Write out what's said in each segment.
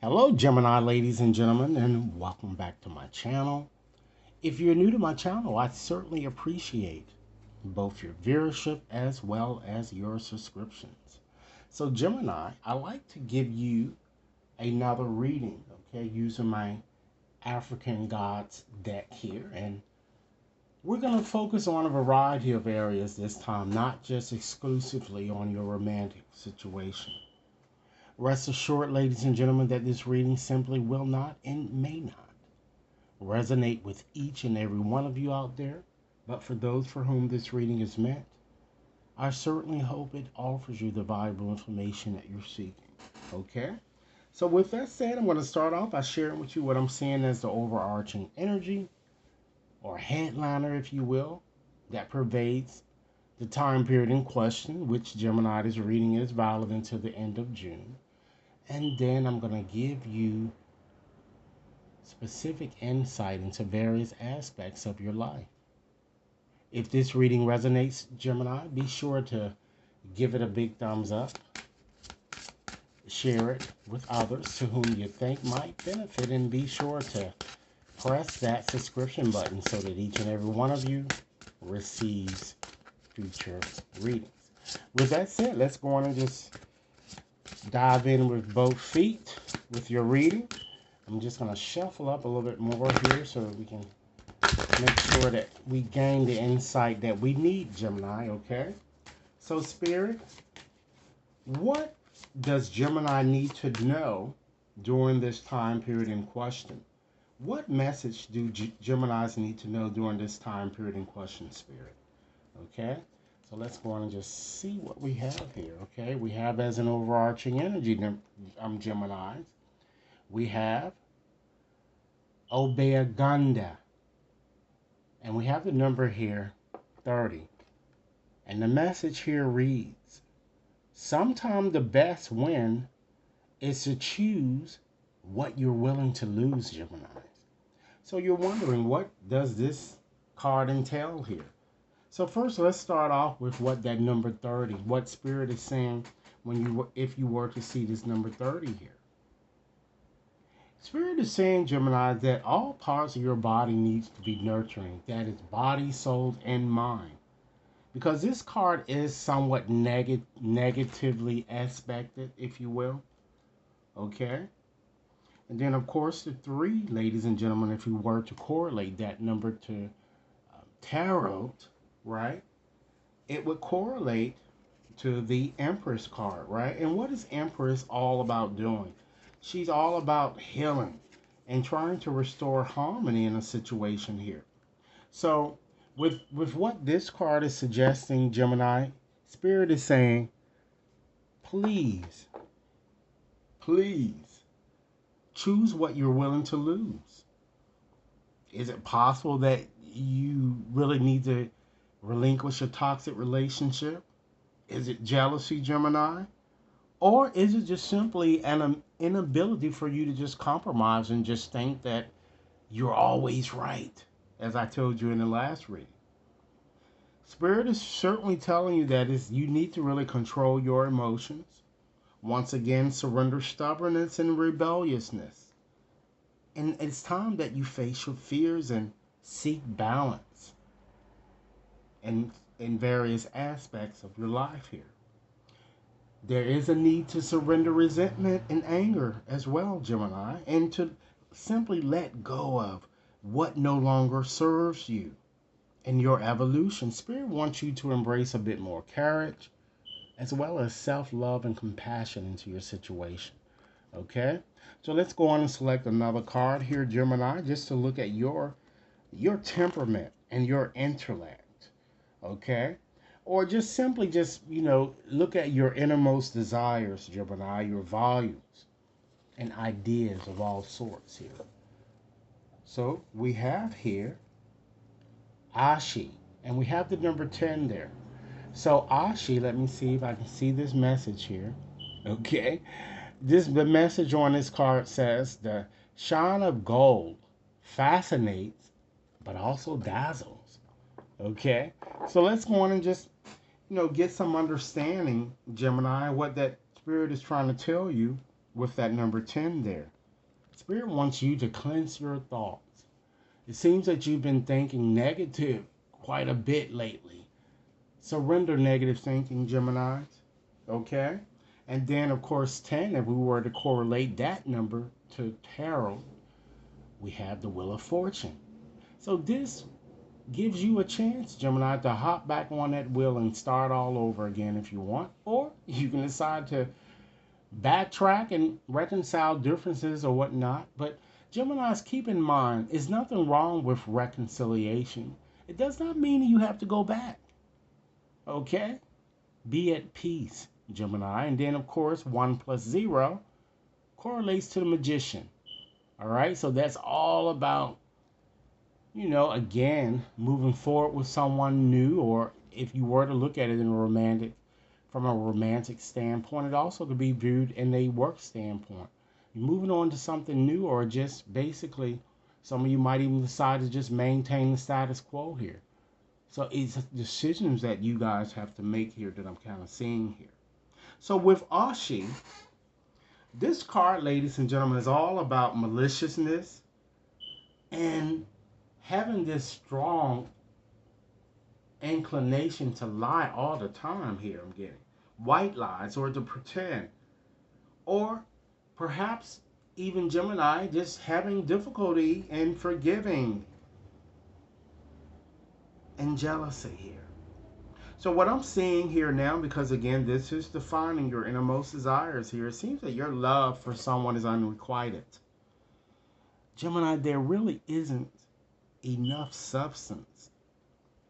Hello, Gemini ladies and gentlemen, and welcome back to my channel. If you're new to my channel, I certainly appreciate both your viewership as well as your subscriptions. So, Gemini, I like to give you another reading, okay, using my African Gods deck here. And we're going to focus on a variety of areas this time, not just exclusively on your romantic situation. Rest assured, ladies and gentlemen, that this reading simply will not and may not resonate with each and every one of you out there. But for those for whom this reading is meant, I certainly hope it offers you the valuable information that you're seeking. Okay? So, with that said, I'm going to start off by sharing with you what I'm seeing as the overarching energy, or headliner, if you will, that pervades the time period in question, which Gemini's reading is valid until the end of June. And then I'm going to give you specific insight into various aspects of your life. If this reading resonates, Gemini, be sure to give it a big thumbs up, share it with others to whom you think might benefit, and be sure to press that subscription button so that each and every one of you receives future readings. With that said, let's go on and just dive in with both feet with your reading. I'm just going to shuffle up a little bit more here so that we can make sure that we gain the insight that we need, Gemini, okay? So, Spirit, what does Gemini need to know during this time period in question? What message do Geminis need to know during this time period in question, Spirit? Okay? So let's go on and just see what we have here, okay? We have as an overarching energy, Geminis, we have Obeaganda. And we have the number here, 30. And the message here reads, sometimes the best win is to choose what you're willing to lose, Gemini. So you're wondering, what does this card entail here? So first, let's start off with what that number 30, what Spirit is saying if you were to see this number 30 here. Spirit is saying, Gemini, that all parts of your body needs to be nurturing. That is body, soul, and mind. Because this card is somewhat negatively aspected, if you will. Okay? And then, of course, the 3, ladies and gentlemen, if you were to correlate that number to tarot, right, it would correlate to the Empress card, right? And what is Empress all about doing? She's all about healing and trying to restore harmony in a situation here. So, with what this card is suggesting, Gemini, Spirit is saying, please, please choose what you're willing to lose. Is it possible that you really need to relinquish a toxic relationship? Is it jealousy, Gemini? Or is it just simply an inability for you to just compromise and just think that you're always right, as I told you in the last reading? Spirit is certainly telling you that you need to really control your emotions. Once again, surrender stubbornness and rebelliousness. And it's time that you face your fears and seek balance in various aspects of your life here. There is a need to surrender resentment and anger as well, Gemini, and to simply let go of what no longer serves you in your evolution. Spirit wants you to embrace a bit more courage as well as self-love and compassion into your situation. Okay? So let's go on and select another card here, Gemini, just to look at your temperament and your intellect. Okay? Or just simply look at your innermost desires, Gemini, your values and ideas of all sorts here. So we have here Ashi, and we have the number 10 there. So Ashi, let me see if I can see this message here. Okay. The message on this card says, the shine of gold fascinates but also dazzles. Okay. So let's go on and just get some understanding, Gemini, what that Spirit is trying to tell you with that number 10 there. Spirit wants you to cleanse your thoughts. It seems that you've been thinking negative quite a bit lately. Surrender negative thinking, Geminis. Okay? And then, of course, 10, if we were to correlate that number to tarot, we have the Wheel of Fortune. So this gives you a chance, Gemini, to hop back on that wheel and start all over again if you want. Or you can decide to backtrack and reconcile differences or whatnot. But Geminis, keep in mind, there's nothing wrong with reconciliation. It does not mean you have to go back. Okay? Be at peace, Gemini. And then, of course, 1 plus 0 correlates to the Magician. All right? So that's all about, again, moving forward with someone new, or if you were to look at it from a romantic standpoint, it also could be viewed in a work standpoint. You're moving on to something new, or just basically, some of you might even decide to just maintain the status quo here. So it's decisions that you guys have to make here that I'm kind of seeing here. So with Ashi, this card, ladies and gentlemen, is all about maliciousness and having this strong inclination to lie all the time here. I'm getting white lies, or to pretend, or perhaps even Gemini just having difficulty in forgiving and jealousy here. So what I'm seeing here now, because again, this is defining your innermost desires here, it seems that your love for someone is unrequited. Gemini, there really isn't enough substance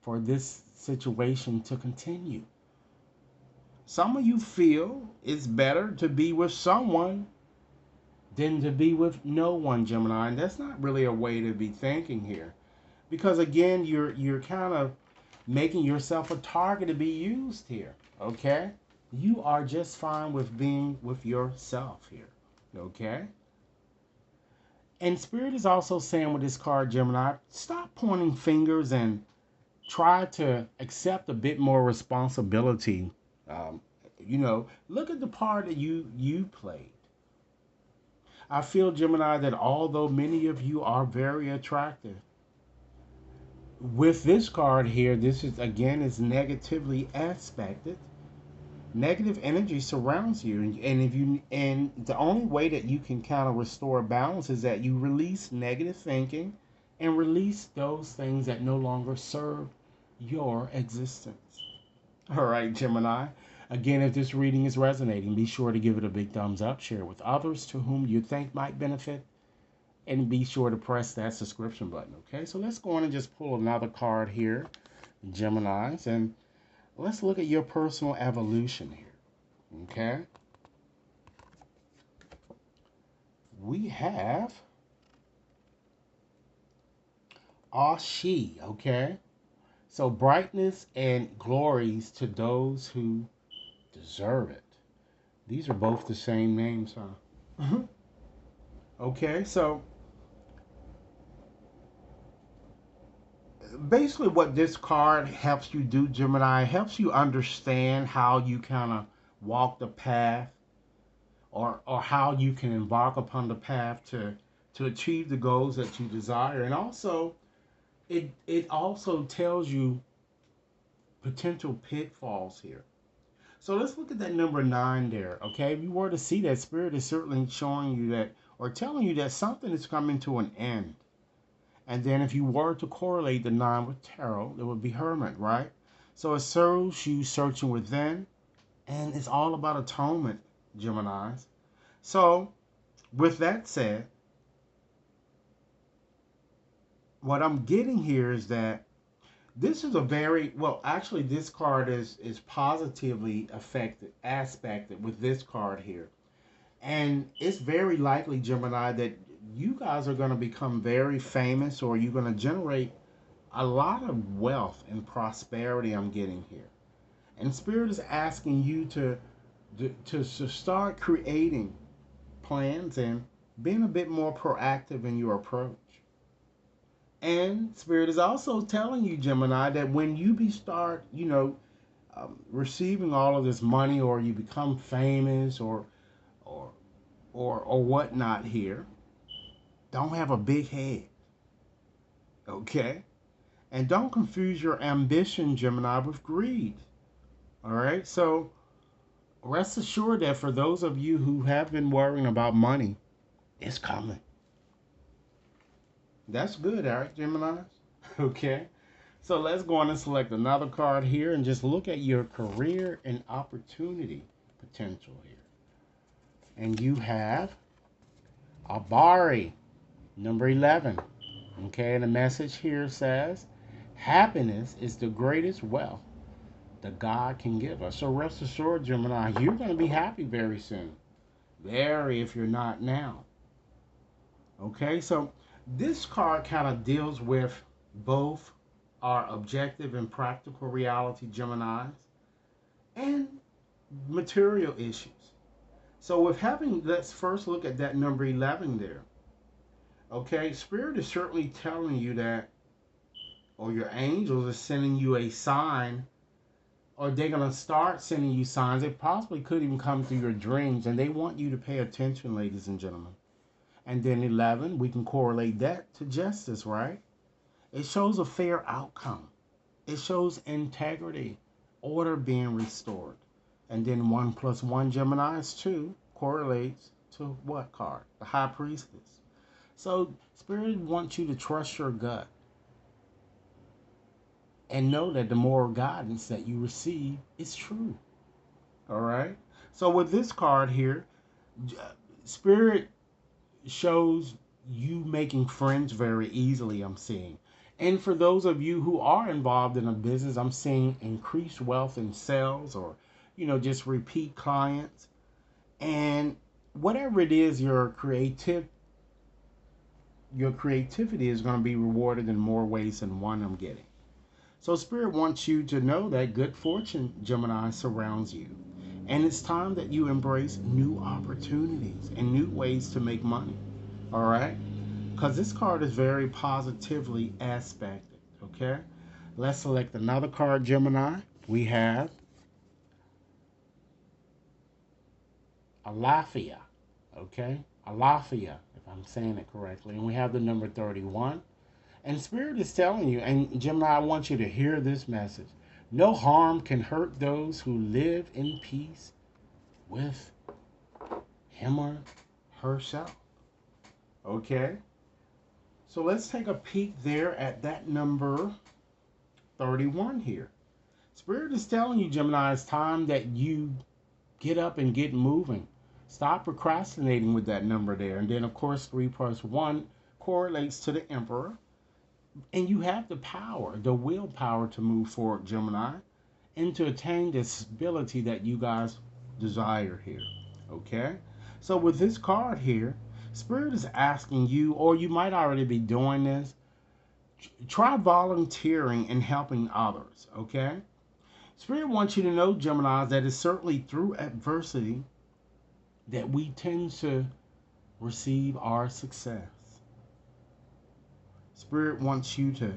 for this situation to continue. Some of you feel it's better to be with someone than to be with no one, Gemini. And that's not really a way to be thinking here. Because again, you're kind of making yourself a target to be used here. Okay? You are just fine with being with yourself here. Okay? And Spirit is also saying with this card, Gemini, stop pointing fingers and try to accept a bit more responsibility. Look at the part that you played. I feel, Gemini, that although many of you are very attractive, with this card here, this is again is negatively aspected. Negative energy surrounds you, and the only way that you can kind of restore balance is that you release negative thinking and release those things that no longer serve your existence. All right, Gemini. Again, if this reading is resonating, be sure to give it a big thumbs up, share it with others to whom you think might benefit, and be sure to press that subscription button, okay? So let's go on and just pull another card here, Geminis, and let's look at your personal evolution here, okay? We have Ashi, okay? So brightness and glories to those who deserve it. These are both the same names, huh? Okay, so basically what this card helps you do, Gemini, helps you understand how you kind of walk the path, or how you can embark upon the path to achieve the goals that you desire. And also it also tells you potential pitfalls here. So let's look at that number 9 there, okay? If you were to see that, Spirit is certainly showing you that, or telling you that something is coming to an end. And then if you were to correlate the 9 with tarot, it would be Hermit, right? So it serves you searching within, and it's all about atonement, Geminis. So with that said, what I'm getting here is that this is a very, well, actually this card is positively aspected with this card here. And it's very likely, Gemini, that you guys are going to become very famous, or you're going to generate a lot of wealth and prosperity, I'm getting here. And Spirit is asking you to start creating plans and being a bit more proactive in your approach. And Spirit is also telling you, Gemini, that when you start, receiving all of this money, or you become famous, or or whatnot here. Don't have a big head, okay? And don't confuse your ambition, Gemini, with greed. All right? So rest assured that for those of you who have been worrying about money, it's coming. That's good, all right, Gemini? Okay. So let's go on and select another card here and just look at your career and opportunity potential here. And you have Abari, number 11. Okay, and the message here says, happiness is the greatest wealth that God can give us. So rest assured, Gemini, you're going to be happy very soon. Very, if you're not now. Okay, so this card kind of deals with both our objective and practical reality, Geminis, and material issues. So with having, let's first look at that number 11 there. Okay, Spirit is certainly telling you that, or your angels are sending you a sign, or they're going to start sending you signs. It possibly could even come through your dreams, and they want you to pay attention, ladies and gentlemen. And then 11, we can correlate that to justice, right? It shows a fair outcome. It shows integrity, order being restored. And then 1 plus 1, Gemini is 2, correlates to what card? The High Priestess. So Spirit wants you to trust your gut and know that the moral guidance that you receive is true. All right? So with this card here, Spirit shows you making friends very easily, I'm seeing. And for those of you who are involved in a business, I'm seeing increased wealth in sales, or, just repeat clients. And whatever it is, your creativity is going to be rewarded in more ways than one, I'm getting. So Spirit wants you to know that good fortune, Gemini, surrounds you. And it's time that you embrace new opportunities and new ways to make money. All right? Because this card is very positively aspected. Okay? Let's select another card, Gemini. We have Alafia. Okay? Alafia, if I'm saying it correctly. And we have the number 31. And Spirit is telling you, and Gemini, I want you to hear this message. No harm can hurt those who live in peace with him or herself. Okay? So let's take a peek there at that number 31 here. Spirit is telling you, Gemini, it's time that you get up and get moving. Stop procrastinating with that number there. And then, of course, 3 plus 1 correlates to the Emperor. And you have the power, the willpower to move forward, Gemini, and to attain the stability that you guys desire here. Okay? So with this card here, Spirit is asking you, or you might already be doing this, try volunteering and helping others. Okay? Spirit wants you to know, Geminis, that it's certainly through adversity that we tend to receive our success. Spirit wants you to